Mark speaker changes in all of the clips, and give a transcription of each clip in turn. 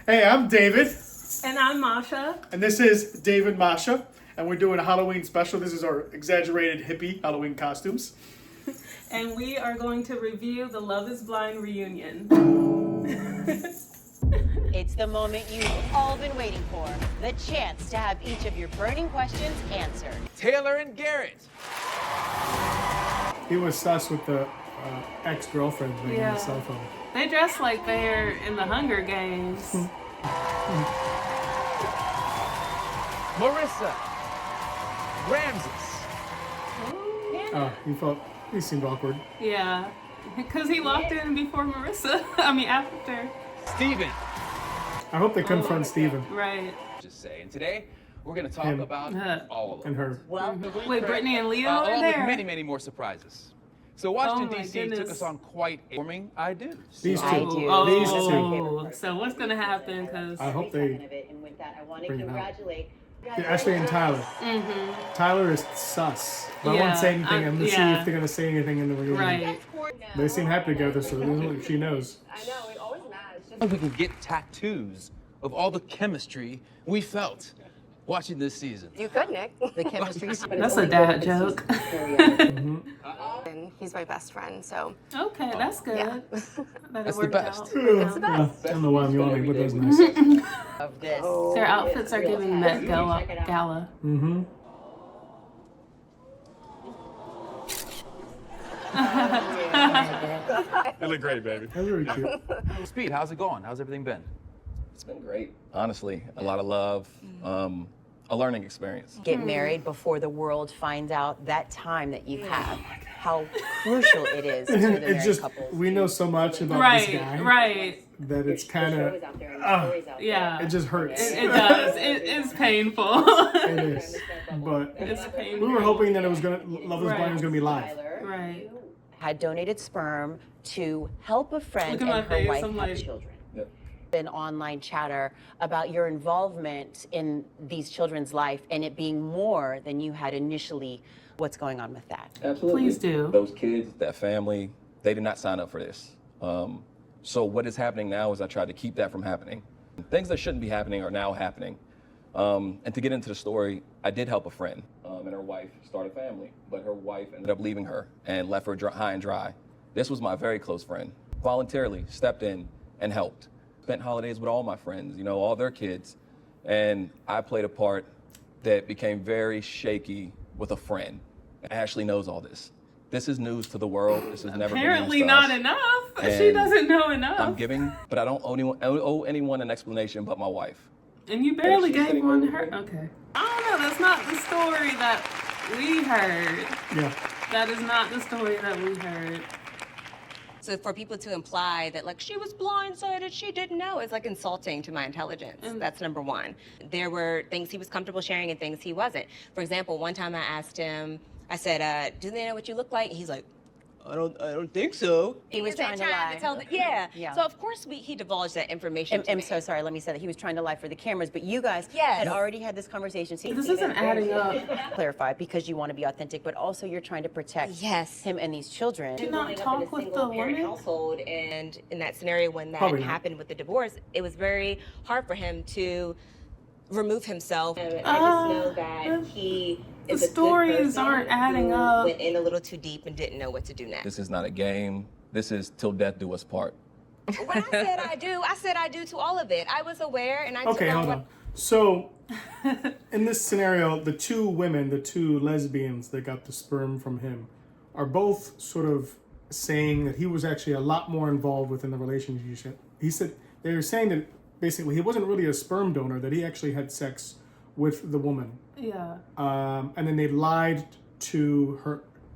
Speaker 1: Hey, I'm David.
Speaker 2: And I'm Masha.
Speaker 1: And this is Dave&Masha. And we're doing a Halloween special. This is our exaggerated hippie Halloween costumes.
Speaker 2: And we are going to review the Love is Blind reunion.
Speaker 3: It's the moment you've all been waiting for. The chance to have each of your burning questions answered.
Speaker 4: Taylor and Garrett.
Speaker 1: He was sus with the ex-girlfriend thing on the cell phone.
Speaker 2: They dress like they're in the Hunger Games.
Speaker 4: Marissa. Ramses.
Speaker 1: Oh, he seemed awkward.
Speaker 2: Yeah, because he walked in before Marissa. After.
Speaker 4: Steven.
Speaker 1: I hope they confront Steven.
Speaker 2: Right.
Speaker 4: Just saying. Today, we're going to talk
Speaker 1: Him.
Speaker 4: about all of them.
Speaker 1: And her.
Speaker 3: Well,
Speaker 2: Wait, Brittany and Leo
Speaker 4: along
Speaker 2: are
Speaker 4: with
Speaker 2: there?
Speaker 4: many, many more surprises. So Washington,
Speaker 2: my
Speaker 4: D.C. took
Speaker 2: goodness.
Speaker 4: us on quite a warming I do.
Speaker 1: These two.
Speaker 3: I do.
Speaker 1: These two.
Speaker 2: Oh, so what's going to happen? Because
Speaker 1: I hope they
Speaker 3: And with that, I want to
Speaker 1: bring it out.
Speaker 3: congratulate.
Speaker 1: Yeah, Ashley and Tyler. Tyler is sus. But I
Speaker 2: Yeah,
Speaker 1: won't say anything. I'm going to see
Speaker 2: yeah.
Speaker 1: if they're going to say anything in the reunion.
Speaker 2: right.
Speaker 1: They seem happy together, so she knows.
Speaker 5: I know, it always matters. Just
Speaker 4: We can get tattoos of all the chemistry we felt watching this season.
Speaker 5: you could, Nick.
Speaker 3: The chemistry.
Speaker 2: That's a dad joke.
Speaker 5: And he's my best friend, so
Speaker 2: Okay, that's good.
Speaker 5: Yeah.
Speaker 2: That it
Speaker 4: That's the
Speaker 2: worked
Speaker 4: best.
Speaker 2: out.
Speaker 1: I don't know why I'm yawning, but that's nice.
Speaker 3: Of this.
Speaker 2: Their outfits are giving Met Gala.
Speaker 1: Mm-hmm.
Speaker 4: You look great, baby.
Speaker 1: That's really cute.
Speaker 4: Speed, how's it going? How's everything been?
Speaker 6: It's been great, honestly. A lot of love, a learning experience.
Speaker 3: Get married before the world finds out that time that you have. How crucial it is to the
Speaker 1: It's
Speaker 3: married
Speaker 1: just,
Speaker 3: couple.
Speaker 1: we know so much about this guy
Speaker 2: Right.
Speaker 1: that it's kind of,
Speaker 2: Yeah.
Speaker 1: it just hurts.
Speaker 2: It does. It is painful.
Speaker 1: It is. But
Speaker 2: It's
Speaker 1: we
Speaker 2: painful.
Speaker 1: were hoping that Love is Blind was going to be live.
Speaker 2: Right.
Speaker 3: Had donated sperm to help a friend
Speaker 2: Look at my
Speaker 3: and her
Speaker 2: face,
Speaker 3: wife
Speaker 2: I'm
Speaker 3: have
Speaker 2: like-
Speaker 3: children.
Speaker 6: Yep.
Speaker 3: An online chatter about your involvement in these children's life and it being more than you had initially. What's going on with that?
Speaker 6: Absolutely.
Speaker 2: Please do.
Speaker 6: Those kids, that family, they did not sign up for this. So what is happening now is I tried to keep that from happening. Things that shouldn't be happening are now happening. And to get into the story, I did help a friend and her wife start a family, but her wife ended up leaving her and left her high and dry. This was my very close friend. Voluntarily stepped in and helped. Spent holidays with all my friends, all their kids. And I played a part that became very shaky with a friend. Ashley knows all this. This is news to the world. This has never
Speaker 2: Apparently
Speaker 6: been news to
Speaker 2: not
Speaker 6: us.
Speaker 2: enough. She
Speaker 6: And
Speaker 2: doesn't know enough.
Speaker 6: I'm giving, but I don't owe anyone an explanation but my wife.
Speaker 2: And you barely
Speaker 6: She's
Speaker 2: gave
Speaker 6: sitting
Speaker 2: one to
Speaker 6: over
Speaker 2: her.
Speaker 6: there.
Speaker 2: Okay. I don't know. That's not the story that we heard.
Speaker 1: Yeah.
Speaker 2: That is not the story that we heard.
Speaker 5: So for people to imply that like she was blindsided, she didn't know, is like insulting to my intelligence. That's number one. There were things he was comfortable sharing and things he wasn't. For example, one time I asked him, I said, do they know what you look like? He's like, I don't think so. He was trying to lie.
Speaker 3: Yeah.
Speaker 5: So of course he divulged that information to
Speaker 3: I'm
Speaker 5: me.
Speaker 3: so sorry. Let me say that he was trying to lie for the cameras, but you guys
Speaker 5: Yes.
Speaker 3: had already had this conversation. See,
Speaker 2: This isn't adding up.
Speaker 3: clarify because you want to be authentic, but also you're trying to protect
Speaker 5: Yes.
Speaker 3: him and these children.
Speaker 2: Did you not talk with the woman?
Speaker 5: household, and in that scenario when that
Speaker 1: Probably not.
Speaker 5: happened with the divorce, it was very hard for him to remove himself. I just know that he
Speaker 2: the
Speaker 5: is a good
Speaker 2: stories
Speaker 5: person
Speaker 2: aren't adding
Speaker 5: who
Speaker 2: up.
Speaker 5: Went in a little too deep and didn't know what to do next.
Speaker 6: This is not a game. This is till death do us part.
Speaker 5: When I said I do to all of it. I was aware, and I took
Speaker 1: Okay,
Speaker 5: on
Speaker 1: hold
Speaker 5: what
Speaker 1: on. So, in this scenario, the two women, the two lesbians that got the sperm from him, are both sort of saying that he was actually a lot more involved within the relationship. He said they were saying that basically he wasn't really a sperm donor; that he actually had sex with the woman,
Speaker 2: Yeah.
Speaker 1: and then they lied to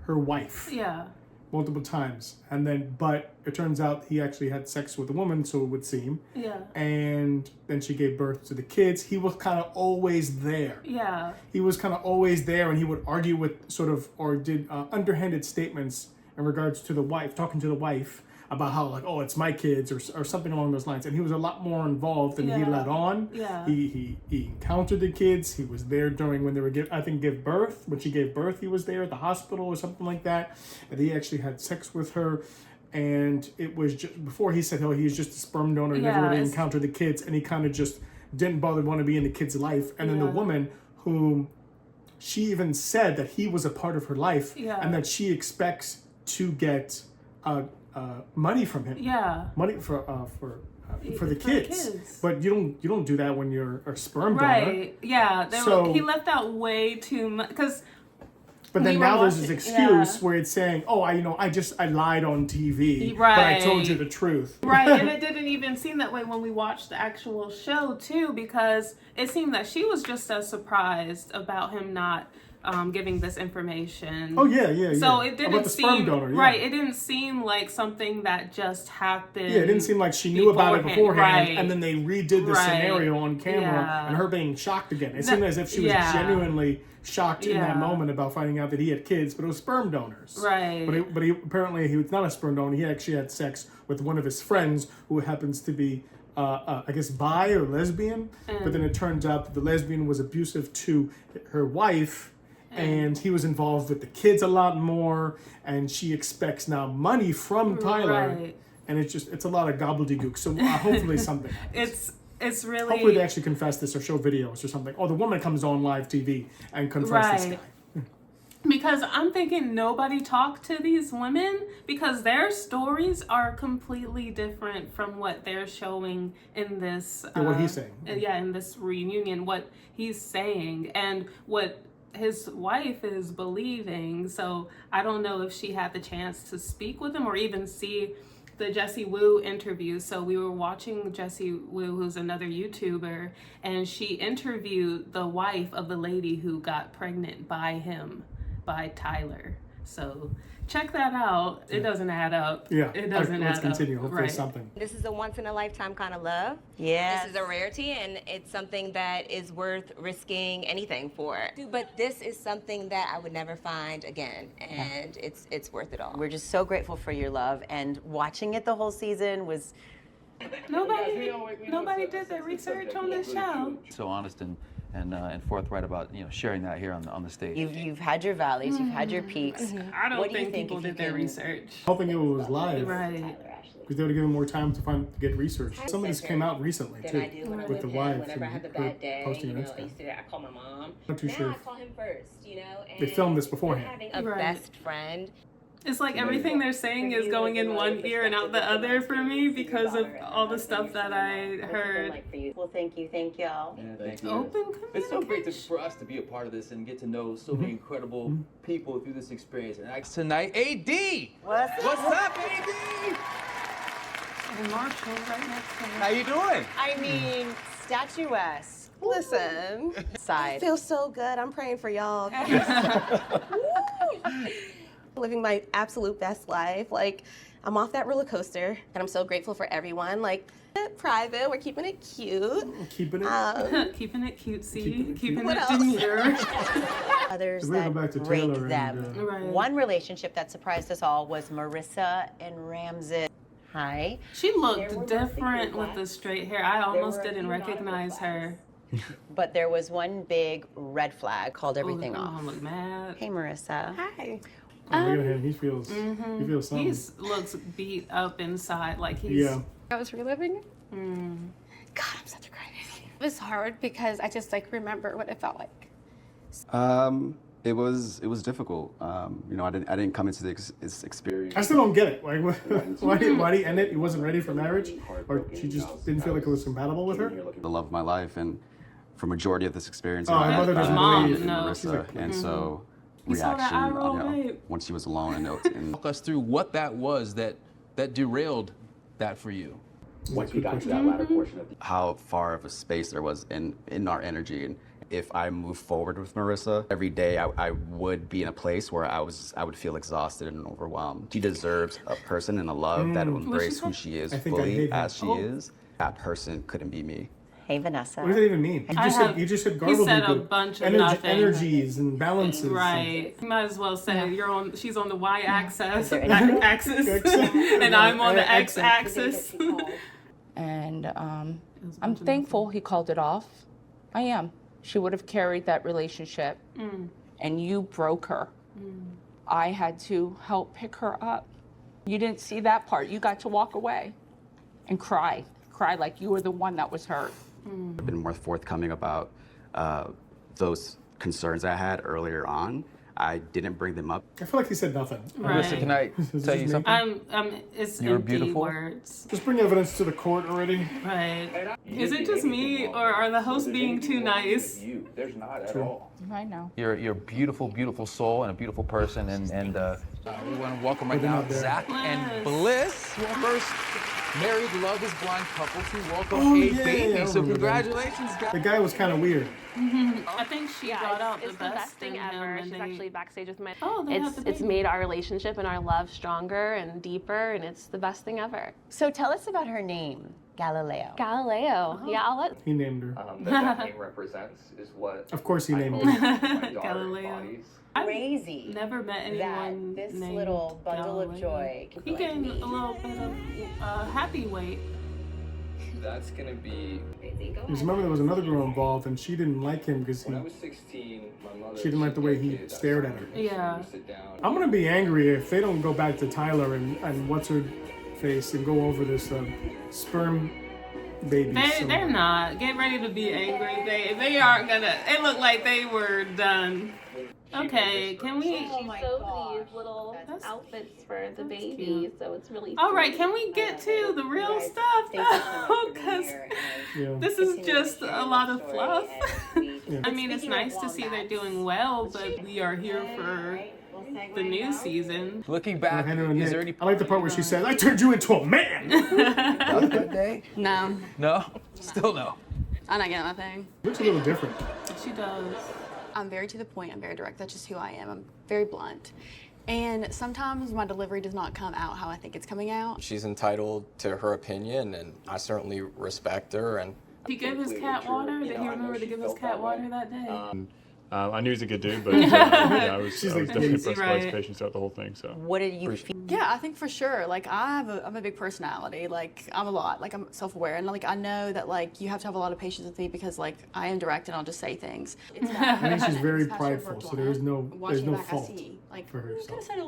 Speaker 1: her wife
Speaker 2: Yeah.
Speaker 1: multiple times, but it turns out he actually had sex with the woman, so it would seem.
Speaker 2: Yeah.
Speaker 1: And then she gave birth to the kids. He was kind of always there.
Speaker 2: Yeah.
Speaker 1: He was kind of always there, and he would argue with or did underhanded statements in regards to the wife, talking to the wife about how like, oh, it's my kids or something along those lines. And he was a lot more involved than he
Speaker 2: Yeah.
Speaker 1: let on.
Speaker 2: Yeah.
Speaker 1: He encountered the kids. He was there during when they were give birth. When she gave birth, he was there at the hospital or something like that. And he actually had sex with her. and it was just before he said he was just a sperm donor, he never really
Speaker 2: Yes.
Speaker 1: encountered the kids, and he kind of just didn't bother want to be in the kid's life. And then the woman whom she even said that he was a part of her life, and that she expects to get money from him. Money for the kids. But you don't do that when you're a sperm donor.
Speaker 2: Right. Yeah.
Speaker 1: So-
Speaker 2: he left out way too much because.
Speaker 1: But then now there's this excuse where it's saying, "Oh, I lied on TV, but I told you the truth."
Speaker 2: Right, and it didn't even seem that way when we watched the actual show too, because it seemed that she was just as surprised about him not giving this information.
Speaker 1: Oh yeah.
Speaker 2: So it didn't
Speaker 1: about the sperm
Speaker 2: seem
Speaker 1: donor,
Speaker 2: right. It didn't seem like something that just happened.
Speaker 1: Yeah, it didn't seem like she knew about it beforehand,
Speaker 2: right.
Speaker 1: and then they redid the scenario on camera, and her being shocked again. It seemed as if she was genuinely shocked in that moment about finding out that he had kids, but it was sperm donors.
Speaker 2: Right.
Speaker 1: But he apparently he was not a sperm donor. He actually had sex with one of his friends who happens to be, I guess, bi or lesbian. But then it turns out that the lesbian was abusive to her wife, and he was involved with the kids a lot more. And she expects now money from Tyler, and it's a lot of gobbledygook. So hopefully something happens.
Speaker 2: It's really.
Speaker 1: Hopefully they actually confess this or show videos or something. Or the woman comes on live TV and confronts this guy.
Speaker 2: Because I'm thinking nobody talked to these women because their stories are completely different from what they're showing in this.
Speaker 1: What he's saying.
Speaker 2: In this reunion, what he's saying and what his wife is believing. So I don't know if she had the chance to speak with him or even see the Jessie Woo interview. So we were watching Jessie Woo, who's another YouTuber, and she interviewed the wife of the lady who got pregnant by him, by Tyler. So check that out. It doesn't add up.
Speaker 1: Yeah.
Speaker 2: It doesn't
Speaker 1: Let's
Speaker 2: add
Speaker 1: continue.
Speaker 2: up.
Speaker 1: Hopefully something.
Speaker 5: This is a once in a lifetime kind of love.
Speaker 3: Yes.
Speaker 5: This is a rarity, and it's something that is worth risking anything for. But this is something that I would never find again, and it's worth it all.
Speaker 3: We're just so grateful for your love, and watching it the whole season was.
Speaker 2: Nobody did their research on this show.
Speaker 4: So honest and forthright about sharing that here on the stage.
Speaker 3: You've had your valleys, you've had your peaks.
Speaker 2: I don't
Speaker 3: What do you
Speaker 2: think
Speaker 3: think
Speaker 2: people
Speaker 3: if you
Speaker 2: did their
Speaker 3: can-
Speaker 2: research.
Speaker 1: Hoping it was live.
Speaker 2: Right.
Speaker 1: Because they would have given more time to get research. Some of this came out recently
Speaker 5: Than
Speaker 1: too,
Speaker 5: I do when I'm
Speaker 1: with the
Speaker 5: him.
Speaker 1: wives
Speaker 5: Whenever I have a
Speaker 1: and
Speaker 5: bad day,
Speaker 1: posting on
Speaker 5: I
Speaker 1: Instagram.
Speaker 5: used to I call my mom.
Speaker 1: Not too
Speaker 5: now
Speaker 1: sure
Speaker 5: I
Speaker 1: if-
Speaker 5: call him first, and
Speaker 1: They filmed this beforehand.
Speaker 5: Having a
Speaker 2: Right.
Speaker 5: best friend.
Speaker 2: It's like everything they're saying is going in one ear and out the other for me because of all the stuff that I heard.
Speaker 3: Well, thank you, y'all.
Speaker 4: Yeah, thank you.
Speaker 2: Open
Speaker 4: It's so great
Speaker 2: communication.
Speaker 4: for us to be a part of this and get to know so many incredible people through this experience. And tonight, AD!
Speaker 3: What's
Speaker 4: up, AD?
Speaker 2: And Marshall right next to
Speaker 4: How you doing?
Speaker 3: I mean, statuesque.
Speaker 7: Listen,
Speaker 3: Side.
Speaker 7: feels so good. I'm praying for y'all. Living my absolute best life. Like, I'm off that roller coaster, and I'm so grateful for everyone. Like, private, we're keeping it cute.
Speaker 1: Keeping it.
Speaker 2: keeping it cutesy,
Speaker 1: Keeping it
Speaker 2: keeping
Speaker 7: What
Speaker 2: it
Speaker 7: else?
Speaker 2: demure.
Speaker 3: Others
Speaker 1: We're gonna
Speaker 3: that
Speaker 1: go back to
Speaker 3: break
Speaker 1: Taylor
Speaker 3: them.
Speaker 1: and,
Speaker 2: Right.
Speaker 3: One relationship that surprised us all was Marissa and Ramses. Hi.
Speaker 2: She looked different with the straight hair. I almost didn't recognize her.
Speaker 3: But there was one big red flag called everything
Speaker 2: Oh,
Speaker 3: off.
Speaker 2: look mad.
Speaker 3: Hey, Marissa.
Speaker 7: Hi.
Speaker 1: Look at him. He feels something.
Speaker 2: He looks beat up inside, like he's.
Speaker 1: Yeah.
Speaker 7: I was reliving it. God, I'm such a crybaby. It was hard because I just remember what it felt like.
Speaker 8: It was difficult. I didn't come into this experience.
Speaker 1: I still don't get it. Like, why did he end it? He wasn't ready for marriage, or she just didn't feel like it was compatible with her.
Speaker 8: The love of my life, and for majority of this experience,
Speaker 1: Oh, her mother doesn't
Speaker 2: Mom,
Speaker 1: believe.
Speaker 2: no.
Speaker 8: Marissa, and so
Speaker 2: You saw that
Speaker 8: reaction,
Speaker 2: eye roll, babe?
Speaker 8: when she was alone, and
Speaker 4: Walk us through what that was that derailed that for you.
Speaker 8: once we got to that latter portion of how far of a space there was in our energy, and if I moved forward with Marissa every day, I would be in a place where I would feel exhausted and overwhelmed. She deserves a person and a love that will embrace who she is
Speaker 1: I think I
Speaker 8: fully
Speaker 1: hate
Speaker 8: as
Speaker 1: that.
Speaker 8: she is. That person couldn't be me.
Speaker 3: Hey, Vanessa.
Speaker 1: What does that even mean? You just said
Speaker 2: He said a
Speaker 1: gobbledygook.
Speaker 2: bunch of nothing.
Speaker 1: Energies and balances.
Speaker 2: Right. You might as well say she's on the Y axis,
Speaker 3: there any-
Speaker 2: axis, and I'm on the X axis.
Speaker 9: And I'm thankful he called it off. I am. She would have carried that relationship, and you broke her. I had to help pick her up. You didn't see that part. You got to walk away and cry like you were the one that was hurt.
Speaker 8: I've been more forthcoming about those concerns I had earlier on. I didn't bring them up.
Speaker 1: I feel like he said nothing.
Speaker 2: Right.
Speaker 4: Marissa, can I tell you something?
Speaker 2: It's
Speaker 4: You're
Speaker 2: empty
Speaker 4: beautiful.
Speaker 2: words.
Speaker 1: Just bring evidence to the court already.
Speaker 2: Right. Is it just me, or are the hosts being too nice?
Speaker 10: There's not at all.
Speaker 9: I know.
Speaker 4: You're a beautiful, beautiful soul and a beautiful person, and we want to welcome right now Zach and Bliss, your first married, love is blind couple to welcome a baby.
Speaker 1: I
Speaker 4: So
Speaker 1: remember that.
Speaker 4: congratulations, guys.
Speaker 1: The guy was kind of weird.
Speaker 2: I think she brought out
Speaker 11: it's
Speaker 2: the best
Speaker 11: thing
Speaker 2: in him,
Speaker 11: ever.
Speaker 2: and
Speaker 11: She's
Speaker 2: they-
Speaker 11: actually backstage with my.
Speaker 2: Oh, they have the
Speaker 11: it's
Speaker 2: baby.
Speaker 11: made our relationship and our love stronger and deeper, and it's the best thing ever.
Speaker 3: So tell us about her name, Galileo.
Speaker 11: Galileo. Yeah, I'll let.
Speaker 1: He named her.
Speaker 10: That name represents is what.
Speaker 1: Of course he
Speaker 10: I
Speaker 1: named
Speaker 10: hope
Speaker 1: her.
Speaker 10: my daughter
Speaker 2: Galileo.
Speaker 10: embodies.
Speaker 3: Crazy.
Speaker 2: Never met
Speaker 3: that
Speaker 2: anyone
Speaker 3: this
Speaker 2: named
Speaker 3: little bundle of
Speaker 2: Galileo.
Speaker 3: joy.
Speaker 2: He gained a little bit of happy weight.
Speaker 10: That's gonna be.
Speaker 1: Because remember there was another girl involved and she didn't like him because
Speaker 10: When I was 16, my mother.
Speaker 1: She didn't like the way he
Speaker 10: kids, I
Speaker 1: stared
Speaker 10: saw
Speaker 1: at her.
Speaker 10: and she
Speaker 2: Yeah.
Speaker 10: would sit down.
Speaker 1: I'm gonna be angry if they don't go back to Tyler and what's her face and go over this sperm baby.
Speaker 2: They're not. Get ready to be angry. They aren't gonna. It looked like they were done. Okay, can we?
Speaker 11: She sewed these little outfits for the baby,
Speaker 2: cute.
Speaker 11: so it's really.
Speaker 2: All right, can we get to the real stuff though? Because
Speaker 1: Yeah.
Speaker 2: this is just a lot of fluff.
Speaker 1: Yeah.
Speaker 2: I mean, it's nice to see they're doing well, but we are here for the new season.
Speaker 4: Looking back,
Speaker 1: Hannah and
Speaker 4: is there
Speaker 1: Nick.
Speaker 4: any
Speaker 1: I like the part where she says, "I turned you into a man."
Speaker 4: that day?
Speaker 12: No,
Speaker 4: No, still no.
Speaker 12: I'm not getting that thing.
Speaker 1: Looks a little different.
Speaker 2: She does.
Speaker 12: I'm very to the point. I'm very direct. That's just who I am. I'm very blunt. And sometimes my delivery does not come out how I think it's coming out.
Speaker 13: She's entitled to her opinion, and I certainly respect her. And
Speaker 2: He gave his cat water. Did he remember to give his cat water that day?
Speaker 14: I knew he was a good dude, but I was
Speaker 1: She's
Speaker 14: definitely
Speaker 1: like,
Speaker 14: impressed by his
Speaker 2: right.
Speaker 14: patience throughout the whole thing. So
Speaker 3: What did you feel?
Speaker 12: Yeah, I think for sure. Like I'm a big personality. Like I'm a lot. Like I'm self-aware, and like I know that like you have to have a lot of patience with me because like I am direct and I'll just say things. It's that.
Speaker 1: I think she's very
Speaker 12: It's passion
Speaker 1: prideful,
Speaker 12: for
Speaker 1: so there's no
Speaker 12: Watching back,
Speaker 1: fault
Speaker 12: I see, like,
Speaker 1: for her.
Speaker 12: I could have said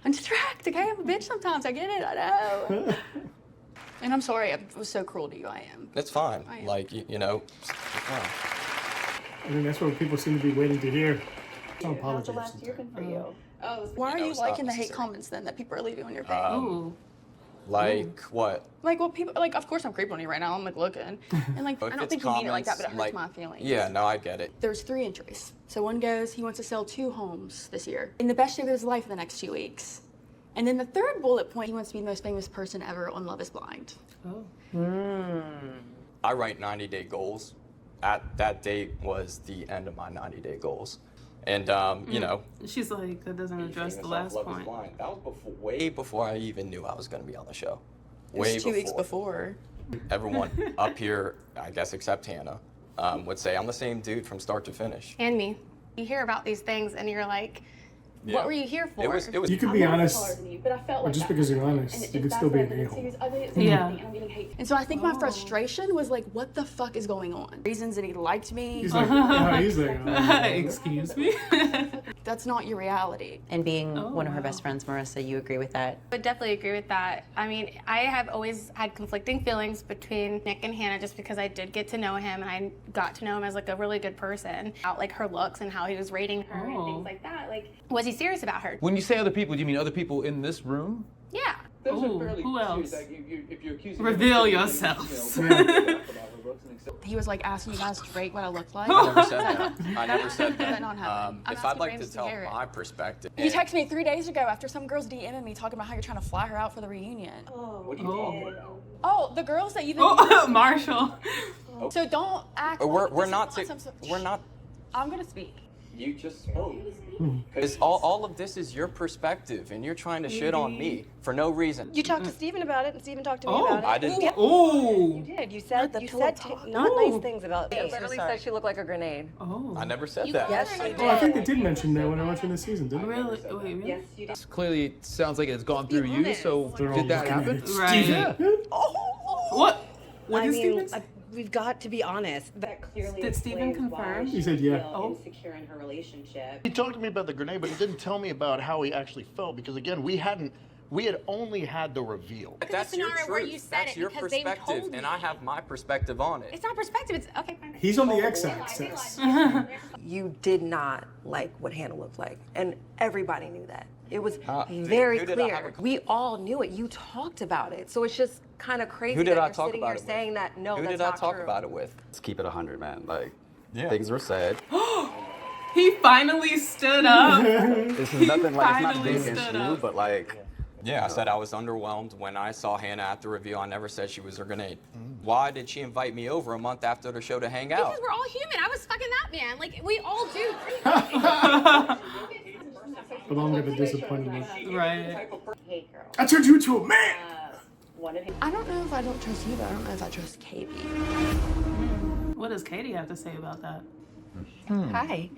Speaker 12: I'm just direct, okay? I'm a bitch sometimes. I get it. I know. And I'm sorry I was so cruel to you. I am.
Speaker 13: it's fine.
Speaker 12: I am.
Speaker 13: Like, you know, it's fine.
Speaker 1: I mean, that's what people seem to be waiting to hear. Don't apologize.
Speaker 12: for you? Oh, why are
Speaker 13: No,
Speaker 12: you
Speaker 13: it's not
Speaker 12: liking the hate
Speaker 13: necessary.
Speaker 12: comments then that people are leaving on your page?
Speaker 2: Ooh.
Speaker 13: Like, what?
Speaker 12: Like, well, people like. Of course, I'm creeping on you right now. I'm like looking, and like,
Speaker 13: If
Speaker 12: I don't
Speaker 13: it's
Speaker 12: think you mean it like that, but it
Speaker 13: comments,
Speaker 12: hurts my feelings.
Speaker 13: Yeah, no, I get it.
Speaker 12: There's 3 entries. So one goes, he wants to sell 2 homes this year in the best shape of his life in the next 2 weeks. And then the third bullet point, he wants to be the most famous person ever on Love Is Blind.
Speaker 13: I write 90-day goals. That date was the end of my 90-day goals. And, you know,
Speaker 2: She's like, that doesn't address the
Speaker 13: famous
Speaker 2: last
Speaker 13: off Love is
Speaker 2: point.
Speaker 13: Blind. That was way before I even knew I was going to be on the show. Way
Speaker 12: It was 2 weeks before.
Speaker 13: Everyone up here, I guess except Hannah, would say I'm the same dude from start to finish.
Speaker 11: And me. You hear about these things, and you're like,
Speaker 13: Yeah.
Speaker 11: what were you here for?
Speaker 13: It was.
Speaker 1: You can be honest,
Speaker 12: but I felt
Speaker 1: but just because you're honest, you can still be an a-hole.
Speaker 2: Yeah.
Speaker 12: And so I think my frustration was like, what the fuck is going on? Reasons that he liked me.
Speaker 1: He's like,
Speaker 2: Excuse me.
Speaker 12: That's not your reality.
Speaker 3: And being
Speaker 2: Oh,
Speaker 3: one of her
Speaker 2: wow.
Speaker 3: best friends, Marissa, you agree with that?
Speaker 11: I would definitely agree with that. I mean, I have always had conflicting feelings between Nick and Hannah just because I did get to know him and I got to know him as like a really good person. Out like her looks and how he was rating her and
Speaker 2: Oh.
Speaker 11: things like that. Like, was he serious about her?
Speaker 4: When you say other people, do you mean other people in this room?
Speaker 11: Yeah.
Speaker 10: Those are
Speaker 2: Ooh,
Speaker 10: fairly
Speaker 2: who else?
Speaker 10: serious, like, if you're accusing
Speaker 2: Reveal
Speaker 10: her of,
Speaker 2: yourselves.
Speaker 10: you know, about her looks and accept-
Speaker 12: He was like asking you guys to rate what I look like.
Speaker 13: I never said that. I never said
Speaker 12: Does that
Speaker 13: that.
Speaker 12: not happen? I'm
Speaker 13: If I'd
Speaker 12: asking
Speaker 13: like to
Speaker 12: James to
Speaker 13: tell
Speaker 12: hear it.
Speaker 13: my perspective.
Speaker 12: You texted me 3 days ago after some girls DMing me talking about how you're trying to fly her out for the reunion.
Speaker 10: What are you talking about?
Speaker 12: Oh, the girls that you've been.
Speaker 2: Oh, Marshall.
Speaker 12: So don't act.
Speaker 13: We're
Speaker 12: like
Speaker 13: not.
Speaker 12: this is
Speaker 13: We're not.
Speaker 12: I'm gonna speak.
Speaker 10: You just spoke.
Speaker 13: It's all of this is your perspective, and you're trying to shit on me for no reason.
Speaker 15: You talked to Steven about it, and Steven talked to me
Speaker 2: Oh,
Speaker 15: about it.
Speaker 13: I didn't.
Speaker 2: Oh.
Speaker 15: You did. You said
Speaker 2: Ooh.
Speaker 15: not nice things about me.
Speaker 5: It literally said she looked like a grenade.
Speaker 2: Oh.
Speaker 13: I never said that.
Speaker 15: Yes, she did.
Speaker 1: Oh, I think they did mention that when I watched the season, didn't they?
Speaker 2: Really? Wait, really?
Speaker 15: Yes, you did.
Speaker 4: Clearly, it sounds like it's gone through you. So
Speaker 1: They're all
Speaker 4: did that
Speaker 1: looking at
Speaker 4: happen?
Speaker 1: it.
Speaker 2: Right.
Speaker 4: Yeah.
Speaker 2: What? What
Speaker 15: I
Speaker 2: did
Speaker 15: mean,
Speaker 2: Steven say?
Speaker 15: we've got to be honest. That clearly
Speaker 2: Did Steven
Speaker 15: explains why
Speaker 2: confirm?
Speaker 1: He said yeah.
Speaker 2: Oh.
Speaker 15: insecure in her relationship.
Speaker 16: He talked to me about the grenade, but he didn't tell me about how he actually felt because again, we hadn't We had only had the reveal.
Speaker 13: That's your truth. That's your perspective, and I have my perspective on it.
Speaker 11: It's not perspective, it's okay. Fine.
Speaker 1: He's on the x-axis.
Speaker 15: You did not like what Hannah looked like, and everybody knew that. It was
Speaker 13: Who
Speaker 15: very
Speaker 13: did I have
Speaker 15: clear.
Speaker 13: a-
Speaker 15: We all knew it. You talked about it. So it's just kind of crazy
Speaker 13: Who did
Speaker 15: that
Speaker 13: I
Speaker 15: you're
Speaker 13: talk
Speaker 15: sitting
Speaker 13: about
Speaker 15: here
Speaker 13: it with?
Speaker 15: saying that, no,
Speaker 13: Who
Speaker 15: that's
Speaker 13: did I
Speaker 15: not
Speaker 13: talk
Speaker 15: true.
Speaker 13: about it with?
Speaker 8: Let's keep it 100, man. Like,
Speaker 13: Yeah.
Speaker 8: things were said.
Speaker 2: He finally stood up.
Speaker 8: This is nothing like, it's not
Speaker 2: finally
Speaker 8: big against
Speaker 2: stood
Speaker 8: you,
Speaker 2: up.
Speaker 8: but like,
Speaker 13: Yeah, I said I was underwhelmed when I saw Hannah at the reveal. I never said she was a grenade. Why did she invite me over a month after the show to hang out?
Speaker 11: Because we're all human. I was fucking that man. Like, we all do.
Speaker 1: Along with the disappointment.
Speaker 2: Right.
Speaker 1: I turned you into a man!
Speaker 12: I don't know if I don't trust you, but I don't know if I trust Katie.
Speaker 2: What does Katie have to say about that?
Speaker 12: Hi.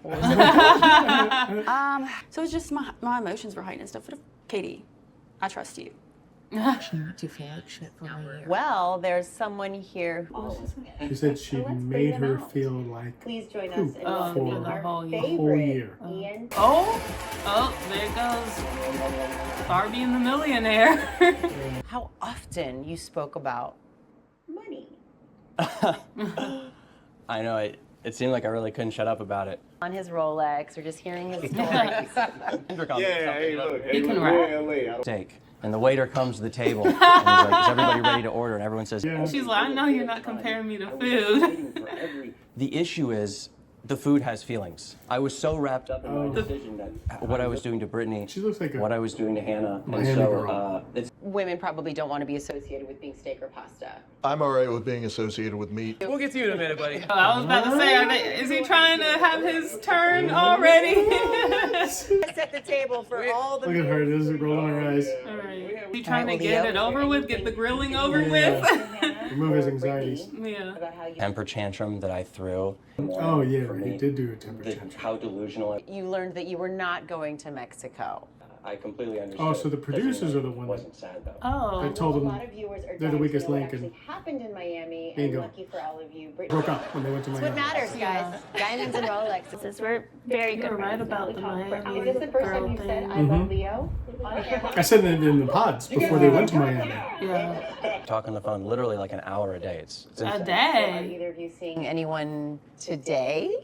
Speaker 12: So it's just my emotions were heightened and stuff. But Katie, I trust you.
Speaker 3: Well, there's someone here.
Speaker 1: She said she made her feel like
Speaker 3: Please join
Speaker 1: poop
Speaker 3: us in
Speaker 1: for
Speaker 2: welcoming
Speaker 1: the
Speaker 2: our
Speaker 1: whole year.
Speaker 2: Oh, there goes Barbie and the Millionaire.
Speaker 3: How often you spoke about money
Speaker 10: I know, it seemed like I really couldn't shut up about it.
Speaker 3: on his Rolex or just hearing his stories.
Speaker 2: He can rap.
Speaker 10: Steak. And the waiter comes to the table and he's like, is everybody ready to order? And everyone says,
Speaker 2: She's like, I know you're not comparing me to food.
Speaker 10: The issue is the food has feelings. I was so wrapped up in my decision that what I was doing to Brittany,
Speaker 1: She looks like a
Speaker 10: what I was doing to Hannah, and
Speaker 1: Miami
Speaker 10: so
Speaker 1: girl.
Speaker 10: it's
Speaker 3: Women probably don't want to be associated with being steak or pasta.
Speaker 16: I'm all right with being associated with meat.
Speaker 10: We'll get to you in a minute, buddy.
Speaker 2: I was about to say, is he trying to have his turn already?
Speaker 15: Set the table for all the
Speaker 1: Look at her, just rolling her eyes.
Speaker 2: Alright. He trying to get it over with, get the grilling over with.
Speaker 1: Remove his anxieties.
Speaker 2: Yeah.
Speaker 10: temper tantrum that I threw.
Speaker 1: Oh yeah, he did do a temper tantrum.
Speaker 10: How delusional I
Speaker 3: You learned that you were not going to Mexico.
Speaker 10: I completely understood.
Speaker 1: Oh, so the producers are the ones
Speaker 10: wasn't sad though.
Speaker 2: Oh.
Speaker 1: that told them
Speaker 3: viewers are
Speaker 1: they're the weakest link and
Speaker 3: happened in Miami.
Speaker 1: Bingo.
Speaker 3: For all of you,
Speaker 1: broke up when they went to
Speaker 3: What
Speaker 1: Miami.
Speaker 3: matters, guys? Diamonds and Rolexes.
Speaker 11: We're very
Speaker 2: You're
Speaker 11: good
Speaker 2: right
Speaker 11: friends.
Speaker 2: about the Miami
Speaker 3: Is this the first time
Speaker 2: girl
Speaker 3: you said
Speaker 2: thing.
Speaker 3: I love Leo?
Speaker 1: I said it in the pods before they went to Miami.
Speaker 2: Yeah.
Speaker 10: Talk on the phone literally like an hour a day. It's
Speaker 2: A
Speaker 10: insane.
Speaker 2: day.
Speaker 3: Either of you seeing anyone today?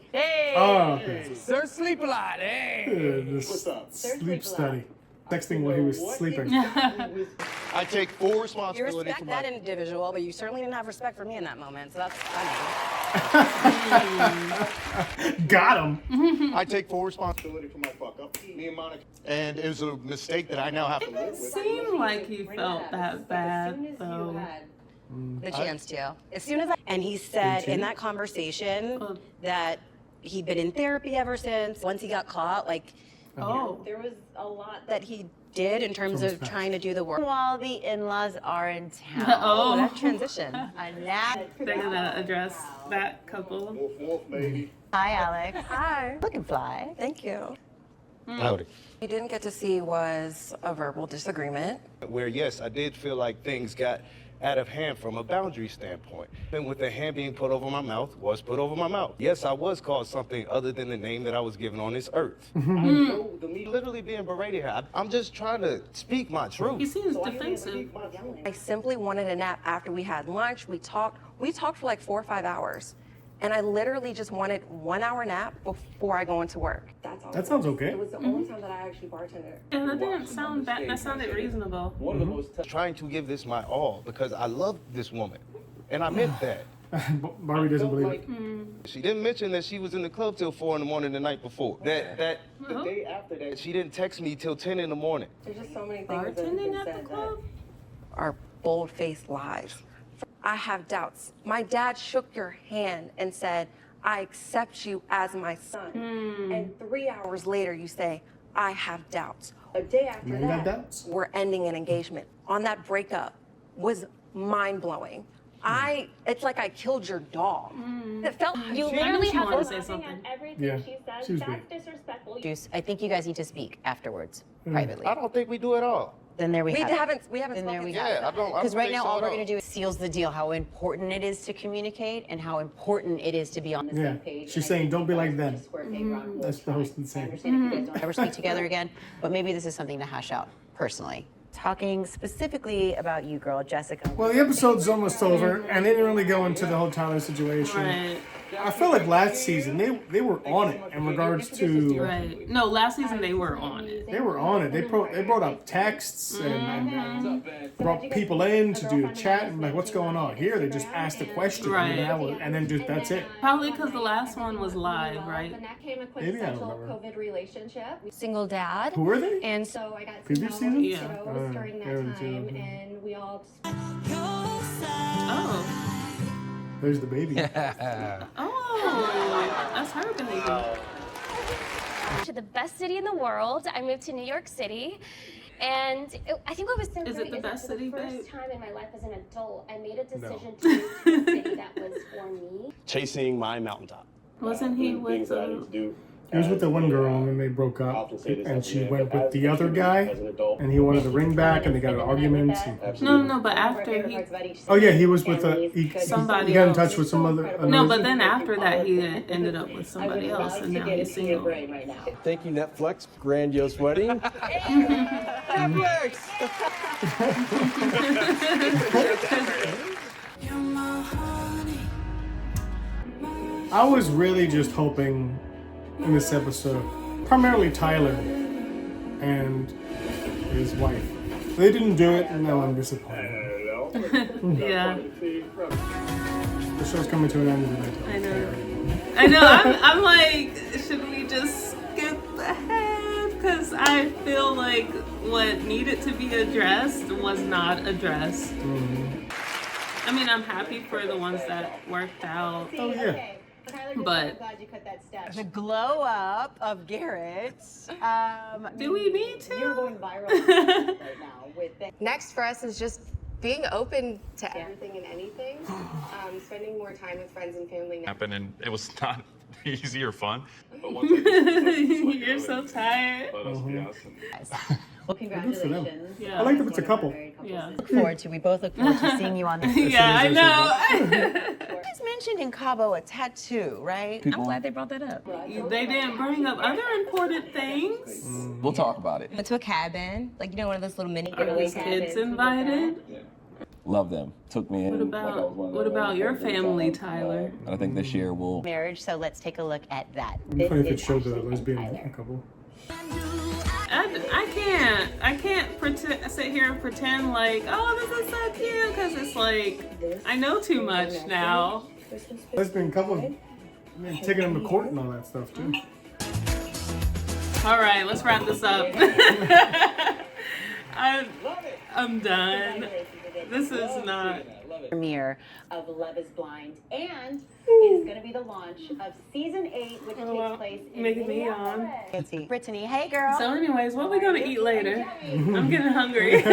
Speaker 1: Oh, okay.
Speaker 10: Sir Sleep a lot, hey!
Speaker 1: The sleep study. Texting while he was sleeping.
Speaker 16: I take full
Speaker 15: You
Speaker 16: responsibility
Speaker 15: respect
Speaker 16: for
Speaker 15: that
Speaker 16: my...
Speaker 15: individual, but you certainly didn't have respect for me in that moment. So that's
Speaker 1: Got him.
Speaker 16: I take full responsibility for my fuck up. Me and Monica. And it was a mistake that I now have to live
Speaker 2: It
Speaker 16: with.
Speaker 2: seemed like he felt that bad, though.
Speaker 15: the chance to. As soon as and he said in that conversation that he'd been in therapy ever since. Once he got caught, like
Speaker 2: Oh.
Speaker 15: there was a lot that he did in terms of trying to do the work.
Speaker 3: While the in-laws are in town.
Speaker 2: Oh.
Speaker 15: That transition.
Speaker 3: Now,
Speaker 2: They're gonna address that couple.
Speaker 3: hi, Alex.
Speaker 15: Hi.
Speaker 3: Looking fly.
Speaker 15: Thank you.
Speaker 16: Howdy.
Speaker 15: You didn't get to see was a verbal disagreement.
Speaker 17: Where, yes, I did feel like things got out of hand from a boundary standpoint. And with the hand being put over my mouth was put over my mouth. Yes, I was called something other than the name that I was given on this earth. I know the me literally being berated here. I'm just trying to speak my truth.
Speaker 2: He seems defensive.
Speaker 15: I simply wanted a nap after we had lunch. We talked for like 4 or 5 hours. And I literally just wanted 1 hour nap before I go into work. That's all.
Speaker 1: That sounds okay.
Speaker 15: It was the only time that I actually bartended.
Speaker 2: And that didn't sound bad. That sounded reasonable.
Speaker 17: One of the most trying to give this my all because I love this woman. And I meant that.
Speaker 1: Barbie doesn't believe it.
Speaker 17: She didn't mention that she was in the club till 4 in the morning the night before. That the day after that, she didn't text me till 10 in the morning.
Speaker 15: There's just so many things that have
Speaker 2: Bartending
Speaker 15: been
Speaker 2: at the
Speaker 15: said
Speaker 2: club?
Speaker 15: that are bold-faced lies. I have doubts. My dad shook your hand and said, I accept you as my son. And 3 hours later, you say, I have doubts. A day after
Speaker 1: You got
Speaker 15: that,
Speaker 1: doubts?
Speaker 15: we're ending an engagement. On that breakup was mind-blowing. It's like I killed your dog. It felt
Speaker 11: You
Speaker 2: She
Speaker 11: literally
Speaker 2: she
Speaker 11: have
Speaker 2: wanted
Speaker 11: to
Speaker 2: to say something.
Speaker 1: Yeah, she was weird.
Speaker 3: Juice, I think you guys need to speak afterwards, privately.
Speaker 17: I don't think we do at all.
Speaker 3: Then there we
Speaker 15: we
Speaker 3: have it.
Speaker 15: haven't
Speaker 3: Then there
Speaker 15: spoken.
Speaker 3: we
Speaker 15: yet.
Speaker 3: have
Speaker 17: Yeah, I don't
Speaker 3: Because right
Speaker 17: think
Speaker 3: now,
Speaker 17: so
Speaker 3: all
Speaker 17: at
Speaker 3: we're
Speaker 17: all.
Speaker 3: going to do is seals the deal, how important it is to communicate and how important it is to be on the
Speaker 1: Yeah,
Speaker 3: same page.
Speaker 1: she's saying don't be like them. That's the host
Speaker 3: I
Speaker 1: saying.
Speaker 3: understand if you guys don't ever speak together again, but maybe this is something to hash out personally. talking specifically about you, girl, Jessica.
Speaker 1: Well, the episode's almost over, and they didn't really go into the whole Tyler situation.
Speaker 2: Right.
Speaker 1: I feel like last season they were on it in regards to.
Speaker 2: Right. No, last season they were on it.
Speaker 1: They were on it. They brought up texts and brought people in to do a chat and like, what's going on here? They just asked a question,
Speaker 2: Right.
Speaker 1: and then just that's it.
Speaker 2: Probably because the last one was live, right?
Speaker 1: Maybe I don't remember.
Speaker 18: COVID relationship. Single dad.
Speaker 1: Who were they?
Speaker 18: And so I got to
Speaker 1: Previous
Speaker 18: know
Speaker 1: season?
Speaker 18: yeah. during that time, and we all.
Speaker 2: Oh.
Speaker 1: There's the baby.
Speaker 2: Oh, that's her baby.
Speaker 19: To the best city in the world. I moved to New York City. And I think what was so
Speaker 2: Is
Speaker 19: great
Speaker 2: it the
Speaker 19: is
Speaker 2: best
Speaker 19: that for
Speaker 2: city,
Speaker 19: the first
Speaker 2: babe?
Speaker 19: time in my life as an adult, I made a decision to move to a city that was for me.
Speaker 17: Chasing my mountaintop.
Speaker 2: Wasn't he with
Speaker 1: He was with the one girl, and then they broke up, and she went with the other guy, and he wanted the ring back, and they got an argument.
Speaker 2: No, but after he...
Speaker 1: Oh yeah, he was with
Speaker 2: somebody
Speaker 1: he got in
Speaker 2: else.
Speaker 1: touch with some other.
Speaker 2: No, but then after that, he ended up with somebody else, and now he's single.
Speaker 17: Thank you, Netflix. Grandiose wedding. Netflix.
Speaker 1: I was really just hoping in this episode, primarily Tyler and his wife. They didn't do it, and now I'm disappointed.
Speaker 2: Yeah.
Speaker 1: The show's coming to an end tonight.
Speaker 2: I know. I'm like, should we just skip ahead? Because I feel like what needed to be addressed was not addressed. I mean, I'm happy for the ones that worked out.
Speaker 1: Oh yeah.
Speaker 2: But
Speaker 3: the glow up of Garrett.
Speaker 2: Do we need to?
Speaker 3: You're going viral right now with
Speaker 5: Next for us is just being open to everything and anything. Spending more time with friends and family.
Speaker 14: Happened, and it was not easy or fun. But once
Speaker 2: You're so tired.
Speaker 3: Well, congratulations.
Speaker 1: I like that it's a couple.
Speaker 2: Yeah.
Speaker 3: Look forward to. We both look forward to seeing you on this.
Speaker 2: Yeah, I know.
Speaker 3: You guys mentioned in Cabo a tattoo, right? I'm glad they brought that up.
Speaker 2: They didn't bring up other important things.
Speaker 6: We'll talk about it.
Speaker 5: Went to a cabin, like one of those little mini
Speaker 2: Are his kids invited?
Speaker 6: Love them. Took me in.
Speaker 2: What about your family, Tyler?
Speaker 6: I think this year we'll.
Speaker 3: Marriage, so let's take a look at that.
Speaker 1: It'd be funny if it showed the lesbian couple.
Speaker 2: I can't sit here and pretend like, oh, this is so cute, because it's like, I know too much now.
Speaker 1: Lesbian couple, taking them to court and all that stuff too.
Speaker 2: All right, let's wrap this up. I'm done. This is not.
Speaker 3: Premiere of Love is Blind, and it is going to be the launch of season 8, which takes place in
Speaker 2: Making me on.
Speaker 3: Brittany, hey girl.
Speaker 2: So anyways, what are we going to eat later? I'm getting hungry.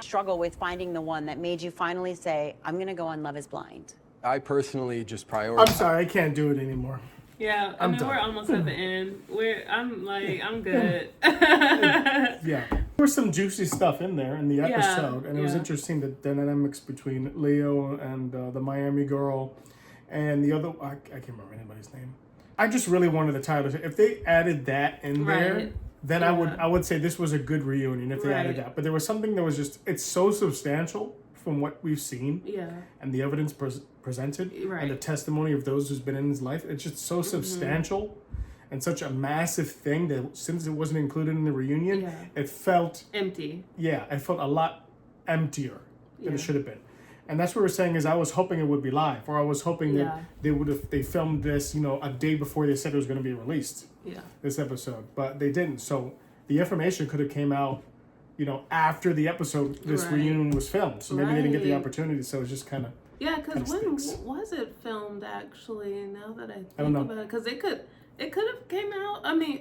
Speaker 3: Struggle with finding the one that made you finally say, I'm going to go on Love is Blind.
Speaker 20: I personally just prioritize.
Speaker 1: I'm sorry, I can't do it anymore.
Speaker 2: Yeah, I mean, we're almost at the end. I'm good.
Speaker 1: Yeah. There was some juicy stuff in there in the episode, and it was interesting the dynamics between Leo and the Miami girl and the other. I can't remember anybody's name. I just really wanted the Tyler. If they added that in there, then I would say this was a good reunion if they added that. But there was something that was just it's so substantial from what we've seen, and the evidence presented, and the testimony of those who's been in his life. It's just so substantial. And such a massive thing that since it wasn't included in the reunion, it felt
Speaker 2: empty.
Speaker 1: Yeah, it felt a lot emptier than it should have been. And that's what we're saying is I was hoping it would be live, or I was hoping that they filmed this, a day before they said it was going to be released.
Speaker 2: Yeah.
Speaker 1: This episode, but they didn't. So the information could have came out, after the episode this reunion was filmed. So maybe they didn't get the opportunity. So it's just kind of
Speaker 2: because when was it filmed actually? Now that I
Speaker 1: don't know.
Speaker 2: think about it, because it could have came out. I mean,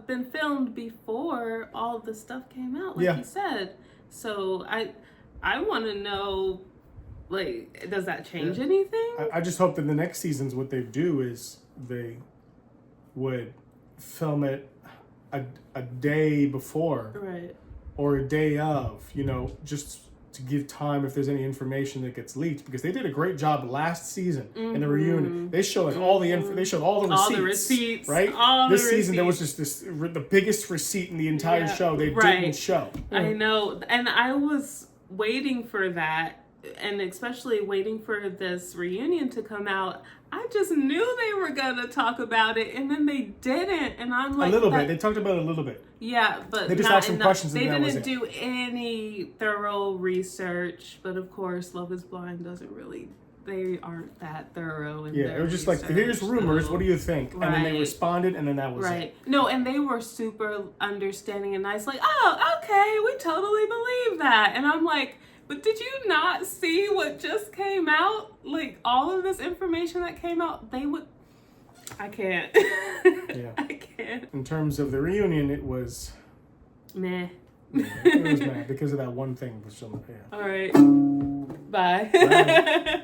Speaker 2: been filmed before all the stuff came out, like you said. So I want to know, like, does that change anything?
Speaker 1: I just hope that the next seasons what they do is they would film it a day before,
Speaker 2: right,
Speaker 1: or a day of, just to give time if there's any information that gets leaked, because they did a great job last season in the reunion. They showed like all the they showed all the receipts, right? This season there was just the biggest receipt in the entire show they didn't show.
Speaker 2: I know, and I was waiting for that, and especially waiting for this reunion to come out. I just knew they were gonna talk about it, and then they didn't, and I'm like,
Speaker 1: a little bit. They talked about it a little bit.
Speaker 2: Yeah, but
Speaker 1: they just
Speaker 2: not
Speaker 1: asked some
Speaker 2: enough.
Speaker 1: questions.
Speaker 2: They
Speaker 1: and
Speaker 2: didn't do any thorough research, but of course, Love Is Blind doesn't really. They aren't that thorough in their
Speaker 1: it was just
Speaker 2: research,
Speaker 1: like, here's rumors. What do you think?
Speaker 2: Right.
Speaker 1: And then they responded, and then that was it.
Speaker 2: No, and they were super understanding and nice. Like, oh, okay, we totally believe that. And I'm like, but did you not see what just came out? Like, all of this information that came out, they would... I can't. I can't.
Speaker 1: In terms of the reunion, it was...
Speaker 2: Meh.
Speaker 1: It was meh, because of that one thing.
Speaker 2: All right. Bye.
Speaker 1: Bye.